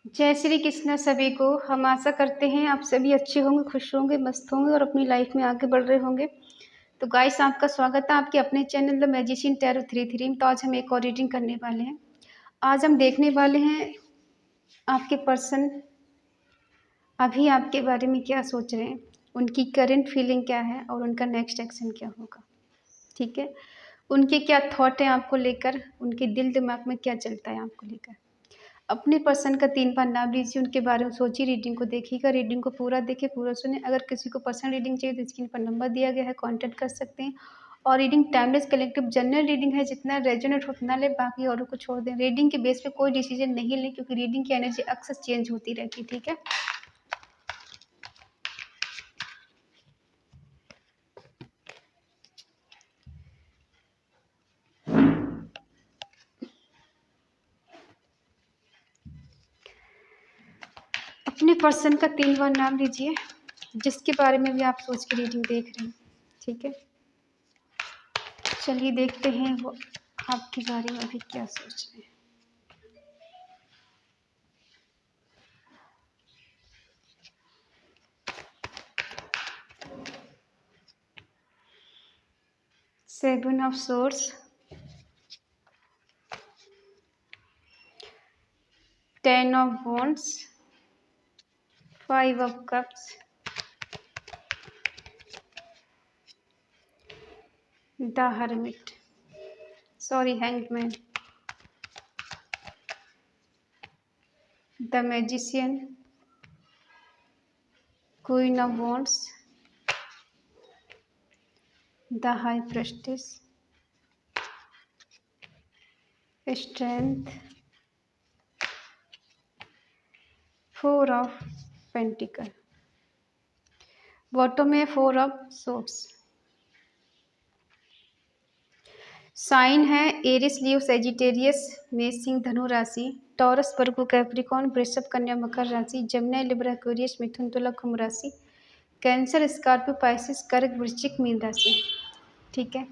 जय श्री कृष्ण सभी को। हम आशा करते हैं आप सभी अच्छे होंगे, खुश होंगे, मस्त होंगे और अपनी लाइफ में आगे बढ़ रहे होंगे। तो गाइस, आपका स्वागत है आपके अपने चैनल द मैजिशियन टैरो 33 में। तो आज हम एक और रीडिंग करने वाले हैं। आज हम देखने वाले हैं आपके पर्सन अभी आपके बारे में क्या सोच रहे हैं, उनकी करंट फीलिंग क्या है और उनका नेक्स्ट एक्शन क्या होगा। ठीक है, उनके क्या थॉट है आपको लेकर, उनके दिल दिमाग में क्या चलता है आपको लेकर। अपने पर्सन का 3 बार नाम लीजिए, उनके बारे में सोचिए, रीडिंग को देखिएगा, रीडिंग को पूरा देखिए, पूरा सुने। अगर किसी को पर्सनल रीडिंग चाहिए तो स्क्रीन पर नंबर दिया गया है, कांटेक्ट कर सकते हैं। और reading timeless collective general reading है, जितना रेजोनेट हो उतना ले, बाकी औरों को छोड़ दें। रीडिंग के बेस पे कोई डिसीजन नहीं लें, क्योंकि रीडिंग की एनर्जी अक्सर चेंज होती रहती है। ठीक है, अपने पर्सन का 3 बार नाम लीजिए, जिसके बारे में भी आप सोच के रीडिंग देख रहे हैं। ठीक है, चलिए देखते हैं वो आपके बारे में अभी क्या सोच रहे हैं। Seven of source, 10 of wands, 5 of cups, the hermit, hanged man, the magician, queen of wands, the high priestess, strength, 4 of pentacle, bottom में 4 of swords। साइन है एरिस, लियो, सेजिटेरियस, मेष, सिंह, धनु राशि, टॉरस, वर्गो, कैप्रिकॉर्न, वृषभ, कन्या, मकर राशि, जमुना, लिब्रा, एक्वेरियस, मिथुन, तुला, कुंभ राशि, कैंसर, स्कॉर्पियो, पाइसिस, कर्क, वृश्चिक, मीन राशि। ठीक है,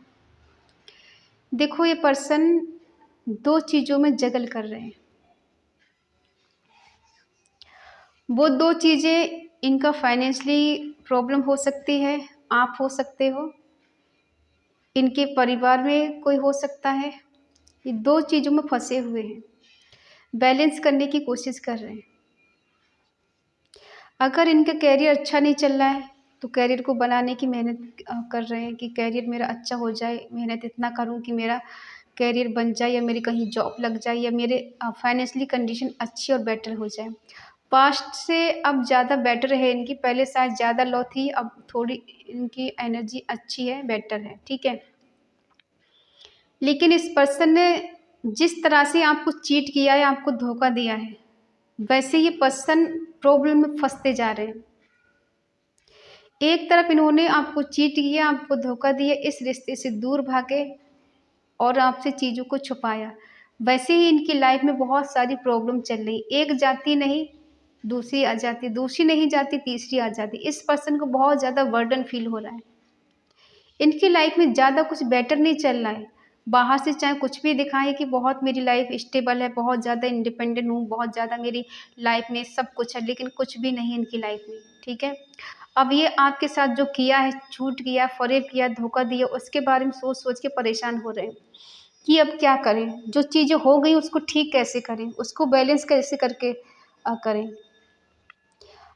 देखो ये पर्सन 2 चीज़ों में जगल कर रहे हैं। वो 2 चीज़ें, इनका फाइनेंशियली प्रॉब्लम हो सकती है, आप हो सकते हो, इनके परिवार में कोई हो सकता है। ये 2 चीज़ों में फंसे हुए हैं, बैलेंस करने की कोशिश कर रहे हैं। अगर इनका कैरियर अच्छा नहीं चल रहा है तो कैरियर को बनाने की मेहनत कर रहे हैं कि कैरियर मेरा अच्छा हो जाए, मेहनत इतना करूं कि मेरा कैरियर बन जाए या मेरी कहीं जॉब लग जाए या मेरे फाइनेंशियली कंडीशन अच्छी और बेटर हो जाए। पास्ट से अब ज़्यादा बेटर है इनकी, पहले शायद ज़्यादा लो थी, अब थोड़ी इनकी एनर्जी अच्छी है, बेटर है। ठीक है, लेकिन इस पर्सन ने जिस तरह से आपको चीट किया है, आपको धोखा दिया है, वैसे ये पर्सन प्रॉब्लम में फंसते जा रहे हैं। एक तरफ इन्होंने आपको चीट किया, आपको धोखा दिया, इस रिश्ते से दूर भागे और आपसे चीज़ों को छुपाया। वैसे ही इनकी लाइफ में बहुत सारी प्रॉब्लम चल रही, एक जाती नहीं दूसरी आ जाती, दूसरी नहीं जाती तीसरी आ जाती। इस पर्सन को बहुत ज़्यादा बर्डन फील हो रहा है। इनकी लाइफ में ज़्यादा कुछ बेटर नहीं चल रहा है। बाहर से चाहे कुछ भी दिखाएं कि बहुत मेरी लाइफ स्टेबल है, बहुत ज़्यादा इंडिपेंडेंट हूँ, बहुत ज़्यादा मेरी लाइफ में सब कुछ है, लेकिन कुछ भी नहीं इनकी लाइफ में। ठीक है, अब ये आपके साथ जो किया है, झूठ किया, फरेब किया, धोखा दिया, उसके बारे में सोच सोच के परेशान हो रहे हैं कि अब क्या करें, जो चीज़ें हो गई उसको ठीक कैसे करें, उसको बैलेंस कैसे करके करें।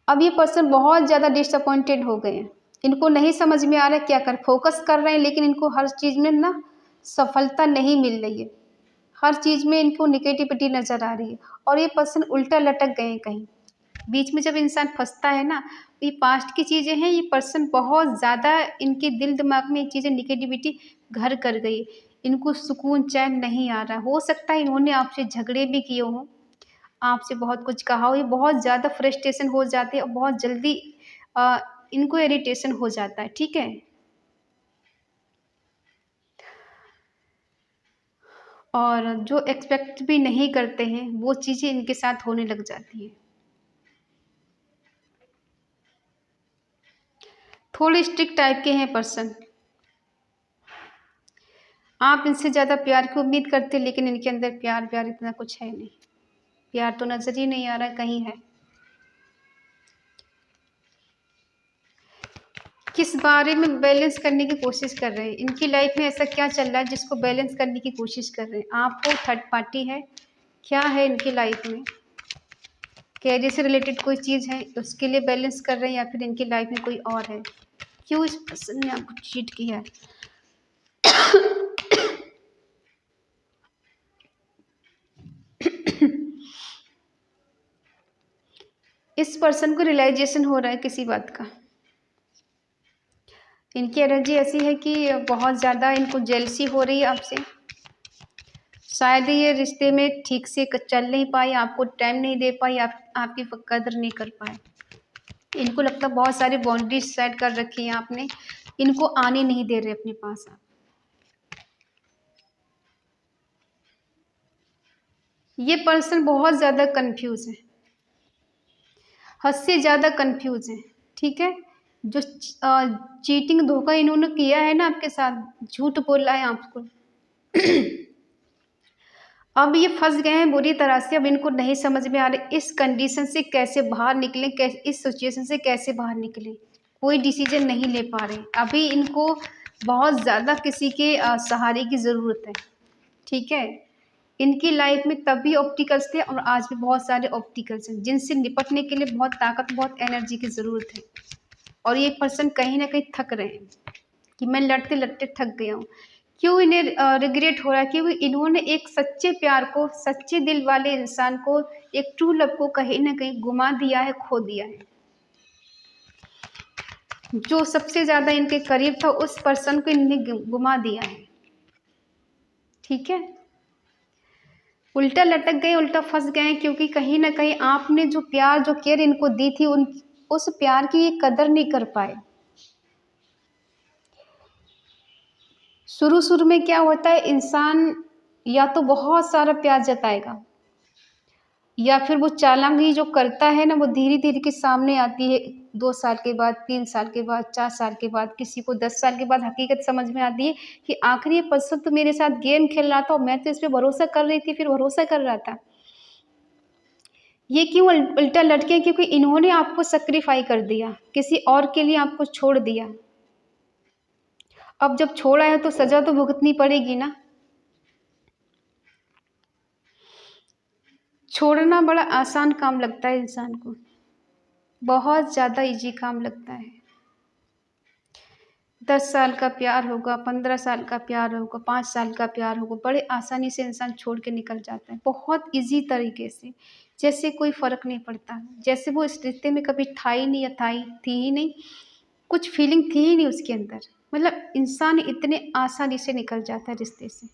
अब ये पर्सन बहुत ज़्यादा डिसअपॉइंटेड हो गए हैं, इनको नहीं समझ में आ रहा है क्या कर, फोकस कर रहे हैं लेकिन इनको हर चीज़ में ना सफलता नहीं मिल रही है, हर चीज़ में इनको निगेटिविटी नज़र आ रही है और ये पर्सन उल्टा लटक गए हैं कहीं। बीच में जब इंसान फंसता है ना, ये पास्ट की चीज़ें हैं, ये पर्सन बहुत ज़्यादा इनके दिल दिमाग में ये चीज़ें निगेटिविटी घर कर गई, इनको सुकून चैन नहीं आ रहा। हो सकता है इन्होंने आपसे झगड़े भी किए हों, आपसे बहुत कुछ कहा हो, ये बहुत ज़्यादा फ्रस्ट्रेशन हो जाते हैं और बहुत जल्दी अ, इनको इरिटेशन हो जाता है। ठीक है, और जो एक्सपेक्ट भी नहीं करते हैं वो चीज़ें इनके साथ होने लग जाती हैं। थोड़े स्ट्रिक्ट टाइप के हैं पर्सन, आप इनसे ज़्यादा प्यार की उम्मीद करते हैं लेकिन इनके अंदर प्यार प्यार इतना कुछ है नहीं। प्यार तो नज़र ही नहीं आ रहा, कहीं है। किस बारे में बैलेंस करने की कोशिश कर रहे हैं? इनकी लाइफ में ऐसा क्या चल रहा है जिसको बैलेंस करने की कोशिश कर रहे हैं? आप हो, थर्ड पार्टी है, क्या है इनकी लाइफ में? कैरियर से रिलेटेड कोई चीज़ है उसके लिए बैलेंस कर रहे हैं, या फिर इनकी लाइफ में कोई और है? क्यों इस पर्सन ने आपको चीट किया है? इस पर्सन को रियलाइजेशन हो रहा है किसी बात का। इनकी एनर्जी ऐसी है कि बहुत ज़्यादा इनको जेलसी हो रही है आपसे। शायद ये रिश्ते में ठीक से चल नहीं पाई, आपको टाइम नहीं दे पाई, आपकी कदर नहीं कर पाए। इनको लगता है बहुत सारी बाउंड्रीज सेट कर रखी है आपने, इनको आने नहीं दे रहे अपने पास आप। ये पर्सन बहुत ज़्यादा कंफ्यूज है, हद से ज़्यादा कंफ्यूज है, ठीक है। जो चीटिंग धोखा इन्होंने किया है ना आपके साथ, झूठ बोला है आपको, अब ये फंस गए हैं बुरी तरह से। अब इनको नहीं समझ में आ रहा इस कंडीशन से कैसे बाहर निकलें, इस सिचुएशन से कैसे बाहर निकलें। कोई डिसीजन नहीं ले पा रहे अभी। इनको बहुत ज़्यादा किसी के सहारे की ज़रूरत है, ठीक है। इनकी लाइफ में तभी ऑब्स्टिकल्स थे और आज भी बहुत सारे ऑब्स्टिकल्स हैं जिनसे निपटने के लिए बहुत ताकत, बहुत एनर्जी की ज़रूरत है। और ये पर्सन कहीं ना कहीं थक रहे हैं कि मैं लड़ते लड़ते थक गया हूँ। क्यों इन्हें रिग्रेट हो रहा है? क्योंकि इन्होंने एक सच्चे प्यार को, सच्चे दिल वाले इंसान को, एक ट्रू लव को कहीं ना कहीं गुमा दिया है, खो दिया है। जो सबसे ज़्यादा इनके करीब था उस पर्सन को इन्हें गुमा दिया है, ठीक है। उल्टा लटक गए, उल्टा फंस गए, क्योंकि कहीं ना कहीं आपने जो प्यार, जो केयर इनको दी थी, उस प्यार की ये कदर नहीं कर पाए। शुरू शुरू में क्या होता है, इंसान या तो बहुत सारा प्यार जताएगा, या फिर वो चालाकी जो करता है ना, वो धीरे धीरे के सामने आती है। 2 साल के बाद, 3 साल के बाद, 4 साल के बाद, किसी को 10 साल के बाद हकीकत समझ में आती है कि आखिर ये पर्सन तो मेरे साथ गेम खेल रहा था और मैं तो इस पर भरोसा कर रही थी, फिर भरोसा कर रहा था। ये क्यों उल्टा लटके? क्योंकि इन्होंने आपको सेक्रीफाई कर दिया, किसी और के लिए आपको छोड़ दिया। अब जब छोड़ा है तो सजा तो भुगतनी पड़ेगी ना। छोड़ना बड़ा आसान काम लगता है इंसान को, बहुत ज़्यादा इजी काम लगता है। 10 साल का प्यार होगा, 15 साल का प्यार होगा, 5 साल का प्यार होगा, बड़े आसानी से इंसान छोड़ के निकल जाता है, बहुत इजी तरीके से, जैसे कोई फ़र्क नहीं पड़ता, जैसे वो इस रिश्ते में कभी था ही नहीं, या थी ही नहीं, कुछ फीलिंग थी ही नहीं उसके अंदर। मतलब इंसान इतने आसानी से निकल जाता है रिश्ते से।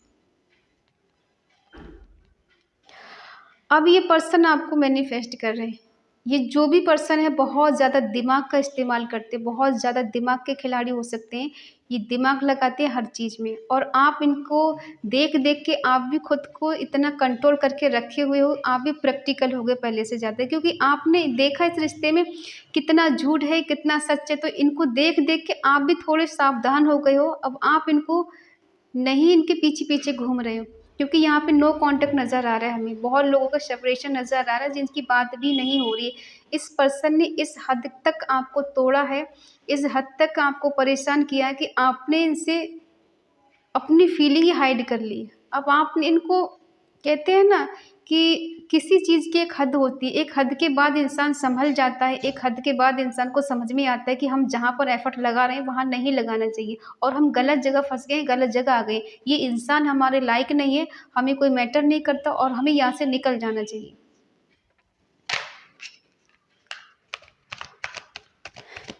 अब ये पर्सन आपको मैनिफेस्ट कर रहे हैं। ये जो भी पर्सन है बहुत ज़्यादा दिमाग का इस्तेमाल करते हैं, बहुत ज़्यादा दिमाग के खिलाड़ी हो सकते हैं। ये दिमाग लगाते हैं हर चीज़ में, और आप इनको देख देख के आप भी खुद को इतना कंट्रोल करके रखे हुए हो, आप भी प्रैक्टिकल हो गए पहले से ज़्यादा, क्योंकि आपने देखा इस रिश्ते में कितना झूठ है, कितना सच है। तो इनको देख देख के आप भी थोड़े सावधान हो गए हो। अब आप इनको नहीं, इनके पीछे पीछे घूम रहे हो, क्योंकि यहाँ पे नो कांटेक्ट नज़र आ रहा है हमें, बहुत लोगों का सेपरेशन नज़र आ रहा है जिनकी बात भी नहीं हो रही है। इस पर्सन ने इस हद तक आपको तोड़ा है, इस हद तक आपको परेशान किया है कि आपने इनसे अपनी फीलिंग ही हाइड कर ली। अब आपने इनको, कहते हैं ना कि किसी चीज़ की एक हद होती है, एक हद के बाद इंसान संभल जाता है, एक हद के बाद इंसान को समझ में आता है कि हम जहाँ पर एफर्ट लगा रहे हैं वहाँ नहीं लगाना चाहिए, और हम गलत जगह फंस गए, गलत जगह आ गए, ये इंसान हमारे लायक नहीं है, हमें कोई मैटर नहीं करता और हमें यहाँ से निकल जाना चाहिए।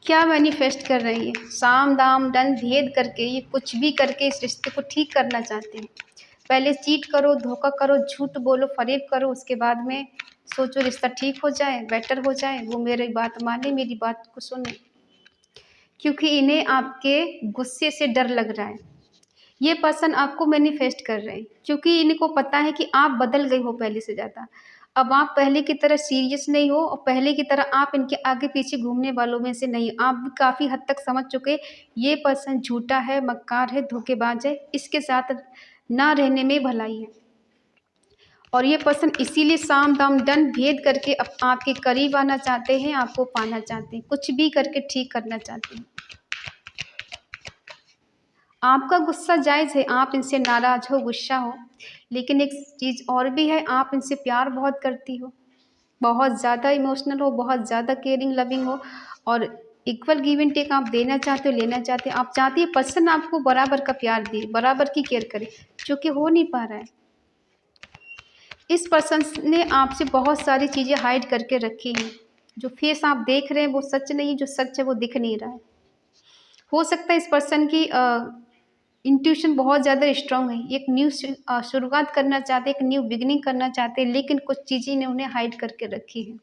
क्या मैनिफेस्ट कर रही है? साम दाम दंड भेद करके, ये कुछ भी करके इस रिश्ते को ठीक करना चाहते हैं। पहले चीट करो, धोखा करो, झूठ बोलो, फरेब करो, उसके बाद में सोचो रिश्ता ठीक हो जाए, बेटर हो जाए, वो मेरी बात माने, मेरी बात को सुने, क्योंकि इन्हें आपके गुस्से से डर लग रहा है। ये पर्सन आपको मैनिफेस्ट कर रहे हैं क्योंकि इनको पता है कि आप बदल गए हो पहले से ज़्यादा। अब आप पहले की तरह सीरियस नहीं हो, और पहले की तरह आप इनके आगे पीछे घूमने वालों में से नहीं हो। आप भी काफ़ी हद तक समझ चुके, ये पर्सन झूठा है, मक्कार है, धोखेबाज है, इसके साथ ना रहने में भलाई है। और ये पर्सन इसीलिए साम दाम दंड भेद करके आपके करीब आना चाहते हैं, आपको पाना चाहते हैं, कुछ भी करके ठीक करना चाहते हैं। आपका गुस्सा जायज़ है, आप इनसे नाराज़ हो, गुस्सा हो, लेकिन एक चीज़ और भी है, आप इनसे प्यार बहुत करती हो, बहुत ज़्यादा इमोशनल हो, बहुत ज़्यादा केयरिंग लविंग हो और इक्वल गिव एंड टेक आप देना चाहते हो, लेना चाहते हो। आप चाहती है पर्सन आपको बराबर का प्यार दे, बराबर की केयर करे, जो कि हो नहीं पा रहा है। इस पर्सन ने आपसे बहुत सारी चीज़ें हाइड करके रखी हैं। जो फेस आप देख रहे हैं वो सच नहीं है, जो सच है वो दिख नहीं रहा है। हो सकता है इस पर्सन की इंट्यूशन बहुत ज़्यादा स्ट्रांग है, एक न्यू शुरुआत करना चाहते हैं, एक न्यू बिगिनिंग करना चाहते हैं, लेकिन कुछ चीज़ें ने उन्हें हाइड करके रखी है।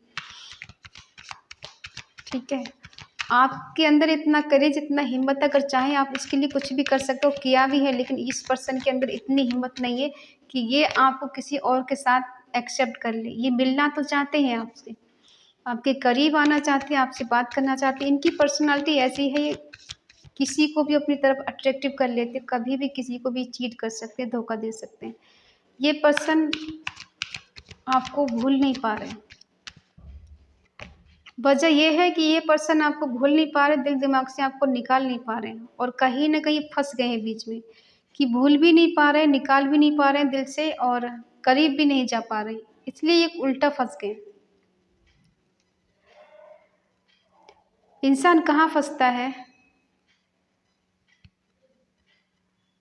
ठीक है, आपके अंदर इतना करेज, इतना हिम्मत, अगर चाहें आप इसके लिए कुछ भी कर सकते हो, किया भी है, लेकिन इस पर्सन के अंदर इतनी हिम्मत नहीं है कि ये आपको किसी और के साथ एक्सेप्ट कर ले। ये मिलना तो चाहते हैं आपसे, आपके करीब आना चाहते हैं, आपसे बात करना चाहते हैं। इनकी पर्सनालिटी ऐसी है, ये किसी को भी अपनी तरफ अट्रैक्टिव कर लेते, कभी भी किसी को भी चीट कर सकते हैं, धोखा दे सकते हैं। ये पर्सन आपको भूल नहीं पा रहे। वजह यह है कि ये पर्सन आपको भूल नहीं पा रहे, दिल दिमाग से आपको निकाल नहीं पा रहे हैं और कहीं न कहीं फँस गए हैं बीच में, कि भूल भी नहीं पा रहे हैं, निकाल भी नहीं पा रहे हैं दिल से और करीब भी नहीं जा पा रहे हैं, इसलिए ये उल्टा फँस गए। इंसान कहाँ फँसता है?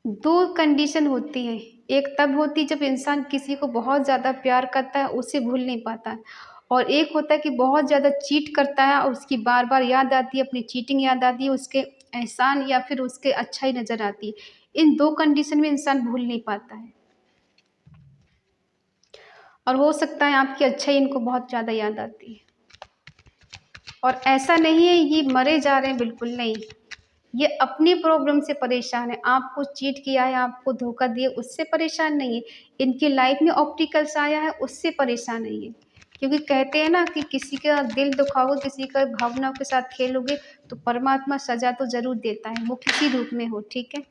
2 कंडीशन होती हैं, एक तब होती है जब इंसान किसी को बहुत ज़्यादा प्यार करता है, उसे भूल नहीं पाता है और एक होता है कि बहुत ज़्यादा चीट करता है और उसकी बार-बार याद आती है, अपनी चीटिंग याद आती है, उसके एहसान या फिर उसके अच्छाई नज़र आती है। इन 2 कंडीशन में इंसान भूल नहीं पाता है और हो सकता है आपकी अच्छाई इनको बहुत ज़्यादा याद आती है और ऐसा नहीं है ये मरे जा रहे हैं, बिल्कुल नहीं। ये अपनी प्रॉब्लम से परेशान है, आपको चीट किया है, आपको धोखा दिया, उससे परेशान नहीं है। इनकी लाइफ में ऑब्स्टिकल्स आया है, उससे परेशान नहीं है। क्योंकि कहते हैं ना कि किसी का दिल दुखाओगे, किसी का भावनाओं के साथ खेलोगे, तो परमात्मा सज़ा तो ज़रूर देता है, वो किसी रूप में हो, ठीक है?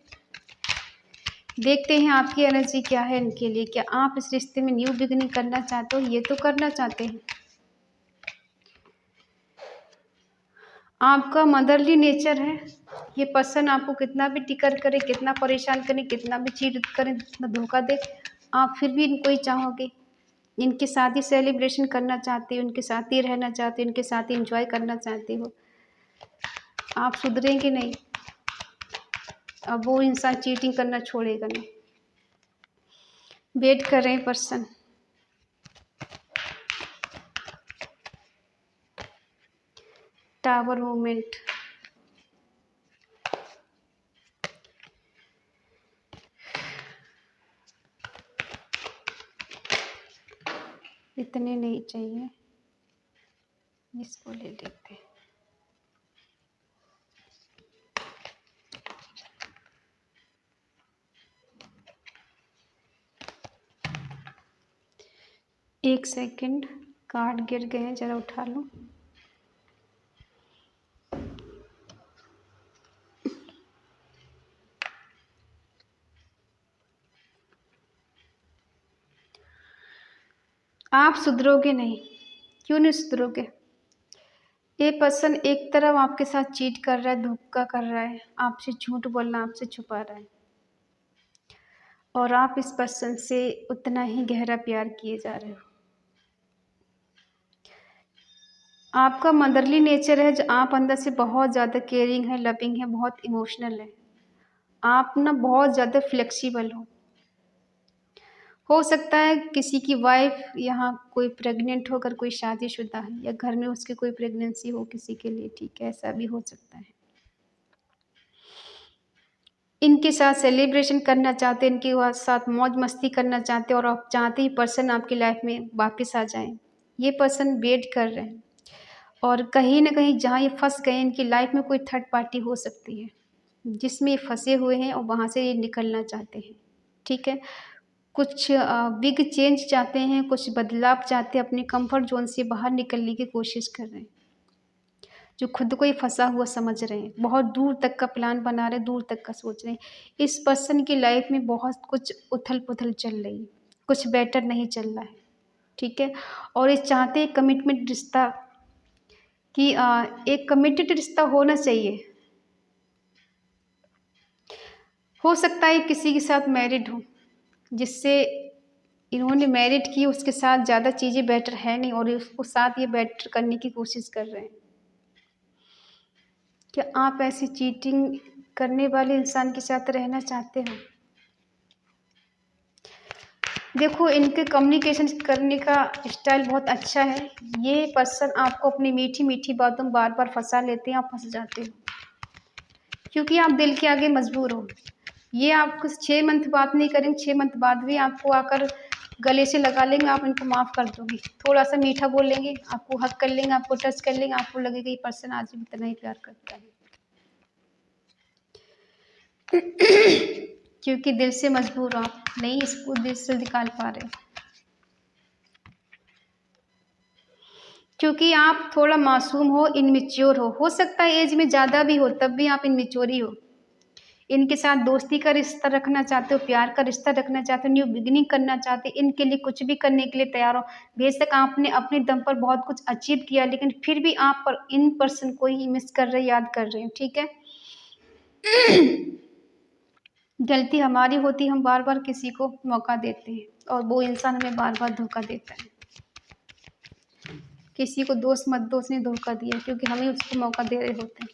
देखते हैं आपकी एनर्जी क्या है इनके लिए, क्या आप इस रिश्ते में न्यू बिगिनिंग करना चाहते हो? ये तो करना चाहते हैं। आपका मदरली नेचर है, ये पर्सन आपको कितना भी टिकर करे, कितना परेशान करे, कितना भी चीट करे, कितना धोखा दे, आप फिर भी इनको ही चाहोगे। इनके साथ ही सेलिब्रेशन करना चाहते हो, उनके साथ ही रहना चाहते हो, इनके साथ ही एंजॉय करना चाहते हो। आप सुधरेंगे नहीं, अब वो इंसान चीटिंग करना छोड़ेगा नहीं। वेट कर रहे हैं पर्सन। टावर मूवमेंट, इतने नहीं चाहिए, इसको ले लेते हैं। एक सेकंड, कार्ड गिर गए हैं, ज़रा उठा लो। आप सुधरोगे नहीं, क्यों नहीं सुधरोगे? ये पर्सन एक तरफ आपके साथ चीट कर रहा है, धोखा कर रहा है, आपसे झूठ बोलना, आपसे छुपा रहा है और आप इस पर्सन से उतना ही गहरा प्यार किए जा रहे हो। आपका मदरली नेचर है, जो आप अंदर से बहुत ज़्यादा केयरिंग है, लविंग है, बहुत इमोशनल है। आप ना बहुत ज़्यादा फ्लेक्सिबल हो सकता है किसी की वाइफ यहाँ कोई प्रेग्नेंट हो, अगर कोई शादीशुदा है या घर में उसकी कोई प्रेगनेंसी हो किसी के लिए, ठीक है, ऐसा भी हो सकता है। इनके साथ सेलिब्रेशन करना चाहते हैं, इनके साथ मौज मस्ती करना चाहते हैं और आप चाहते ही पर्सन आपकी लाइफ में वापस आ जाएं। ये पर्सन वेट कर रहे हैं और कहीं ना कहीं जहाँ ये फंस गए, इनकी लाइफ में कोई थर्ड पार्टी हो सकती है जिसमें ये फंसे हुए हैं और वहाँ से ये निकलना चाहते हैं, ठीक है। कुछ बिग चेंज चाहते हैं, कुछ बदलाव चाहते हैं, अपने कंफर्ट जोन से बाहर निकलने की कोशिश कर रहे हैं, जो खुद को ही फंसा हुआ समझ रहे हैं, बहुत दूर तक का प्लान बना रहे हैं, दूर तक का सोच रहे हैं। इस पर्सन की लाइफ में बहुत कुछ उथल पुथल चल रही है, कुछ बेटर नहीं चल रहा है, ठीक है। और ये चाहते हैं कमिटमेंट रिश्ता कि एक कमिटेड रिश्ता होना चाहिए। हो सकता है किसी के साथ मैरिड हो, जिससे इन्होंने मैरिड की, उसके साथ ज़्यादा चीज़ें बेटर है नहीं और उसको साथ ये बेटर करने की कोशिश कर रहे हैं। क्या आप ऐसी चीटिंग करने वाले इंसान के साथ रहना चाहते हो? देखो, इनके कम्युनिकेशन करने का स्टाइल बहुत अच्छा है। ये पर्सन आपको अपनी मीठी मीठी बातों में बार बार फंसा लेते हैं, आप फंस जाते हो क्योंकि आप दिल के आगे मजबूर हो। ये आपको 6 मंथ बात नहीं करेंगे, 6 मंथ बाद भी आपको आकर गले से लगा लेंगे, आप इनको माफ़ कर दोगे। थोड़ा सा मीठा बोल लेंगे, आपको हक कर लेंगे, आपको टच कर लेंगे, आपको लगेगा ये पर्सन आज भी इतना ही प्यार करता है। क्योंकि दिल से मजबूर हो आप, नहीं इसको दिल से निकाल पा रहे, क्योंकि आप थोड़ा मासूम हो, इनमेच्योर हो सकता है एज में ज़्यादा भी हो, तब भी आप इनमेच्योर ही हो। इनके साथ दोस्ती का रिश्ता रखना चाहते हो, प्यार का रिश्ता रखना चाहते हो, न्यू बिगिनिंग करना चाहते हो, इनके लिए कुछ भी करने के लिए तैयार हो। बेशक आपने अपने दम पर बहुत कुछ अचीव किया, लेकिन फिर भी आप पर इन पर्सन को ही मिस कर रहे, याद कर रहे हो, ठीक है। गलती हमारी होती, हम बार बार किसी को मौका देते हैं और वो इंसान हमें बार बार धोखा देता है। किसी को दोस्त मत दो, उसने धोखा दिया, क्योंकि हमें उसको मौका दे रहे होते हैं।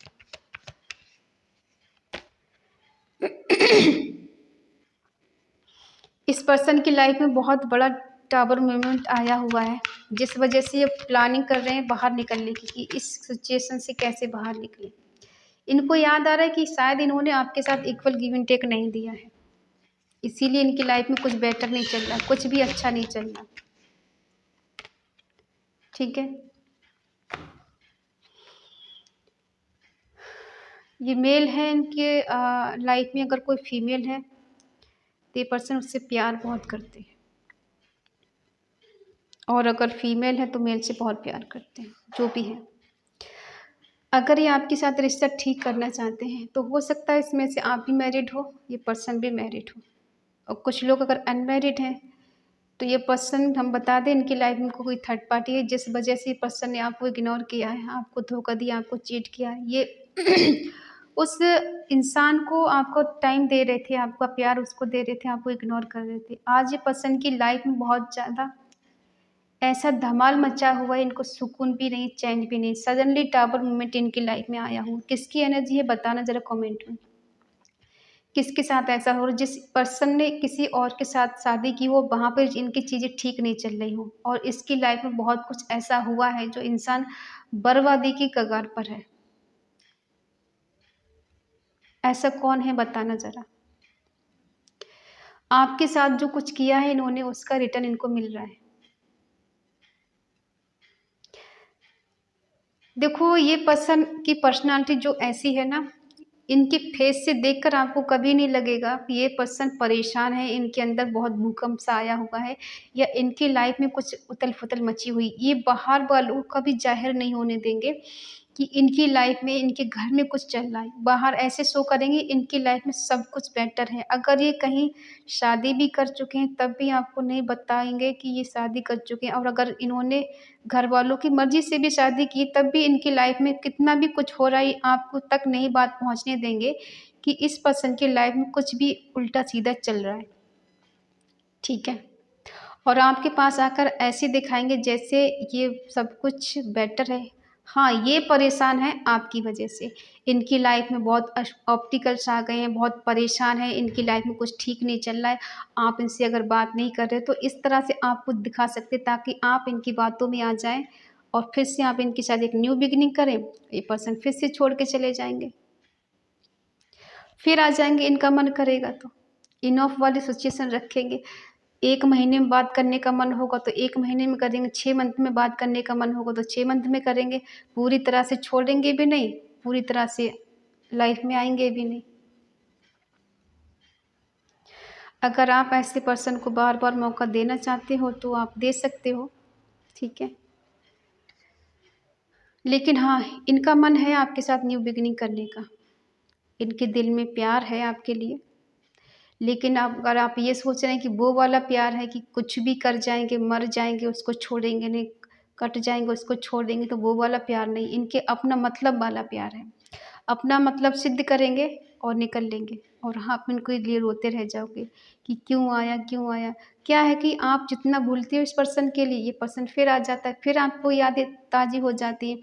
इस पर्सन की लाइफ में बहुत बड़ा टावर मूवमेंट आया हुआ है, जिस वजह से ये प्लानिंग कर रहे हैं बाहर निकलने की, कि इस सिचुएशन से कैसे बाहर निकले। इनको याद आ रहा है कि शायद इन्होंने आपके साथ इक्वल गिव एंड टेक नहीं दिया है, इसीलिए इनकी लाइफ में कुछ बेटर नहीं चल रहा, कुछ भी अच्छा नहीं चल रहा, ठीक है। ये मेल है, इनके लाइफ में अगर कोई फीमेल है तो ये पर्सन उससे प्यार बहुत करते हैं, और अगर फीमेल है तो मेल से बहुत प्यार करते हैं, जो भी है। अगर ये आपके साथ रिश्ता ठीक करना चाहते हैं तो हो सकता है इसमें से आप भी मैरिड हो, ये पर्सन भी मैरिड हो, और कुछ लोग अगर अनमैरिड हैं तो ये पर्सन, हम बता दें, इनकी लाइफ में कोई थर्ड पार्टी है, जिस वजह से ये पर्सन ने आपको इग्नोर किया है, आपको धोखा दिया, आपको चीट किया है। ये उस इंसान को आपको टाइम दे रहे थे, आपका प्यार उसको दे रहे थे, आपको इग्नोर कर रहे थे। आज ये पर्सन की लाइफ में बहुत ज़्यादा ऐसा धमाल मचा हुआ है, इनको सुकून भी नहीं, चैन भी नहीं। सडनली टावर मूवमेंट इनकी लाइफ में आया हुआ, किसकी एनर्जी है बताना ज़रा कमेंट में। किसके साथ ऐसा हो रहा है? जिस पर्सन ने किसी और के साथ शादी की हो, वहाँ पे इनकी चीज़ें ठीक नहीं चल रही हो, और इसकी लाइफ में बहुत कुछ ऐसा हुआ है जो इंसान बर्बादी की कगार पर है। ऐसा कौन है बताना ज़रा। आपके साथ जो कुछ किया है इन्होंने, उसका रिटर्न इनको मिल रहा है। देखो, ये पर्सन की पर्सनालिटी जो ऐसी है ना, इनके फेस से देखकर आपको कभी नहीं लगेगा कि ये पर्सन परेशान है, इनके अंदर बहुत भूकंप सा आया हुआ है, या इनकी लाइफ में कुछ उथल-पुथल मची हुई। ये बाहर वालों को कभी ज़ाहिर नहीं होने देंगे कि इनकी लाइफ में, इनके घर में कुछ चल रहा है। बाहर ऐसे शो करेंगे इनकी लाइफ में सब कुछ बेटर है। अगर ये कहीं शादी भी कर चुके हैं तब भी आपको नहीं बताएँगे कि ये शादी कर चुके हैं, और अगर इन्होंने घरवालों की मर्ज़ी से भी शादी की तब भी इनकी लाइफ में कितना भी कुछ हो रहा है, आपको तक नहीं बात पहुँचने देंगे कि इस पर्सन की लाइफ में कुछ भी उल्टा-सीधा चल रहा है, ठीक है? और आपके पास आकर ऐसे दिखाएँगे जैसे ये सब कुछ बेटर है। हाँ, ये परेशान है आपकी वजह से। इनकी लाइफ़ में बहुत ऑब्स्टिकल्स आ गए हैं, बहुत परेशान हैं, इनकी लाइफ़ में कुछ ठीक नहीं चल रहा है। आप इनसे अगर बात नहीं कर रहे तो इस तरह से आप कुछ दिखा सकते हैं ताकि आप इनकी बातों में आ जाएँ और फिर से आप इनके साथ एक न्यू बिगिनिंग करें। ये पर्सन फिर से छोड़ के चले जाएँगे। फिर आ जाएँगे, इनका मन करेगा तो। इन ऑफ वाली सिचुएशन रखेंगे। 1 महीने में बात करने का मन होगा तो 1 महीने में करेंगे, 6 मंथ में बात करने का मन होगा तो 6 मंथ में करेंगे। पूरी तरह से छोड़ेंगे भी नहीं, पूरी तरह से लाइफ में आएँगे भी नहीं। अगर आप ऐसे पर्सन को बार-बार मौका देना चाहते हो तो आप दे सकते हो, ठीक है। लेकिन हाँ, इनका मन है आपके साथ न्यू बिगिनिंग करने का। इनके दिल में प्यार है आपके लिए। लेकिन आप अगर आप ये सोच रहे हैं कि वो वाला प्यार है कि कुछ भी कर जाएँगे, मर जाएँगे, उसको छोड़ेंगे नहीं, कट जाएँगे, उसको छोड़ देंगे, तो वो वाला प्यार नहीं, इनके अपना मतलब वाला प्यार है। अपना मतलब सिद्ध करेंगे और निकल लेंगे, और आप इनके लिए रोते रह जाओगे कि क्यों आया, क्यों आया? क्या है कि आप जितना भूलते हो इस पर्सन के लिए, ये पर्सन फिर आ जाता है, फिर आपको यादें ताज़ी हो जाती हैं,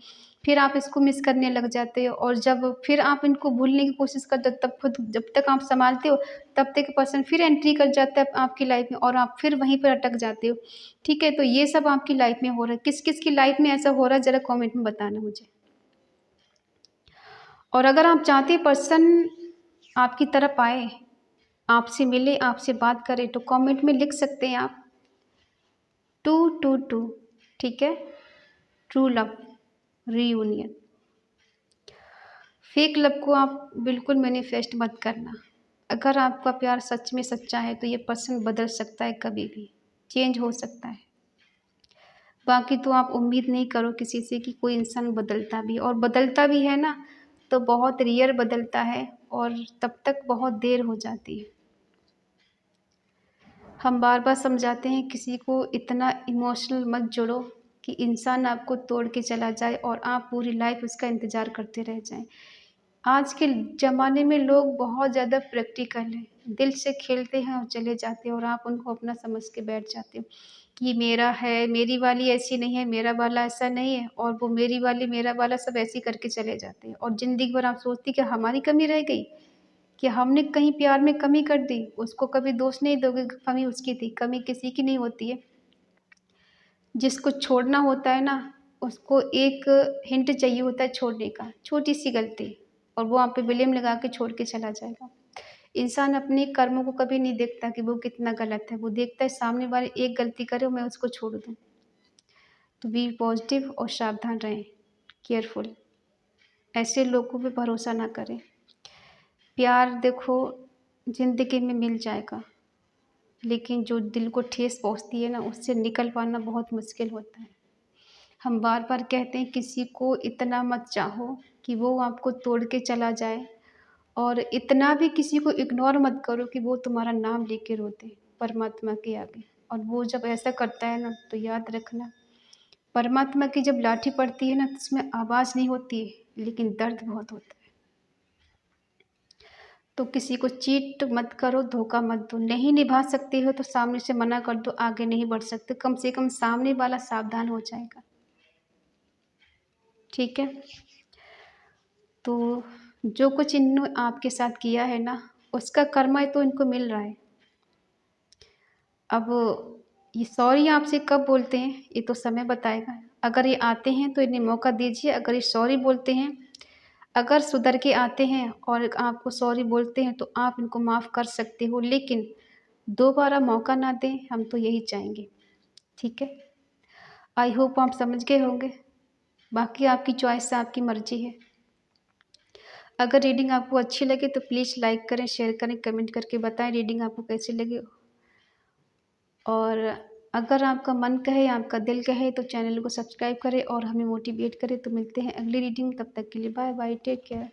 फिर आप इसको मिस करने लग जाते हो, और जब फिर आप इनको भूलने की कोशिश करते हो, तब खुद जब तक आप सँभालते हो, तब तक पर्सन फिर एंट्री कर जाता है आपकी लाइफ़ में, और आप फिर वहीं पर अटक जाते हो। ठीक है? तो ये सब आपकी लाइफ़ में हो रहा है। किस-किस की लाइफ़ में ऐसा हो रहा है, ज़रा कमेंट में बताना मुझे। और अगर आप चाहते हैं पर्सन आपकी तरफ आए, आपसे मिले, आपसे बात करे, तो कमेंट में लिख सकते हैं आप 222, ठीक है? True love, reunion. Fake love को आप बिल्कुल मैनिफेस्ट मत करना। अगर आपका प्यार सच में सच्चा है तो ये पर्सन बदल सकता है, कभी भी चेंज हो सकता है। बाकी तो आप उम्मीद नहीं करो किसी से कि कोई इंसान बदलता भी, और बदलता भी है ना तो बहुत रेयर बदलता है, और तब तक बहुत देर हो जाती है। हम बार बार समझाते हैं किसी को इतना इमोशनल मत जुड़ो कि इंसान आपको तोड़ के चला जाए और आप पूरी लाइफ उसका इंतज़ार करते रह जाएं। आज के ज़माने में लोग बहुत ज़्यादा प्रैक्टिकल हैं, दिल से खेलते हैं और चले जाते हैं, और आप उनको अपना समझ के बैठ जाते हो कि मेरा है, मेरी वाली ऐसी नहीं है, मेरा वाला ऐसा नहीं है, और वो मेरी वाली, मेरा वाला सब ऐसे ही करके चले जाते हैं, और ज़िंदगी भर आप सोचती कि हमारी कमी रह गई, कि हमने कहीं प्यार में कमी कर दी। उसको कभी दोष नहीं दोगे, कमी उसकी थी, कमी किसी की नहीं होती है। जिसको छोड़ना होता है ना, उसको एक हिंट चाहिए होता है छोड़ने का, छोटी-सी गलती, और वो आप पे ब्लेम लगा के छोड़ के चला जाएगा। इंसान अपने कर्मों को कभी नहीं देखता कि वो कितना गलत है, वो देखता है सामने वाले एक गलती करे और मैं उसको छोड़ दूँ। तो बी पॉज़िटिव और सावधान रहें, केयरफुल। ऐसे लोगों पे भरोसा ना करें। प्यार देखो ज़िंदगी में मिल जाएगा, लेकिन जो दिल को ठेस पहुँचती है ना, उससे निकल पाना बहुत मुश्किल होता है। हम बार-बार कहते हैं किसी को इतना मत चाहो कि वो आपको तोड़ के चला जाए, और इतना भी किसी को इग्नोर मत करो कि वो तुम्हारा नाम लेके रो दे परमात्मा के आगे। और वो जब ऐसा करता है ना, तो याद रखना, परमात्मा की जब लाठी पड़ती है ना, तो उसमें आवाज़ नहीं होती है, लेकिन दर्द बहुत होता है। तो किसी को चीट मत करो, धोखा मत दो। नहीं निभा सकते हो तो सामने से मना कर दो, आगे नहीं बढ़ सकते, कम से कम सामने वाला सावधान हो जाएगा। ठीक है? तो जो कुछ इन्होंने आपके साथ किया है ना, उसका कर्मा तो इनको मिल रहा है। अब ये सॉरी आपसे कब बोलते हैं, ये तो समय बताएगा। अगर ये आते हैं तो इन्हें मौका दीजिए, अगर ये सॉरी बोलते हैं, अगर सुधर के आते हैं और आपको सॉरी बोलते हैं, तो आप इनको माफ़ कर सकते हो, लेकिन दोबारा मौका ना दें, हम तो यही चाहेंगे। ठीक है? आई होप आप समझ गए होंगे। बाकी आपकी चॉइस है, आपकी मर्ज़ी है। अगर रीडिंग आपको अच्छी लगे तो प्लीज़ लाइक करें, शेयर करें, कमेंट करके बताएं रीडिंग आपको कैसी लगी। और अगर आपका मन कहे, आपका दिल कहे, तो चैनल को सब्सक्राइब करें और हमें मोटिवेट करें। तो मिलते हैं अगली रीडिंग, तब तक के लिए बाय बाय, टेक केयर।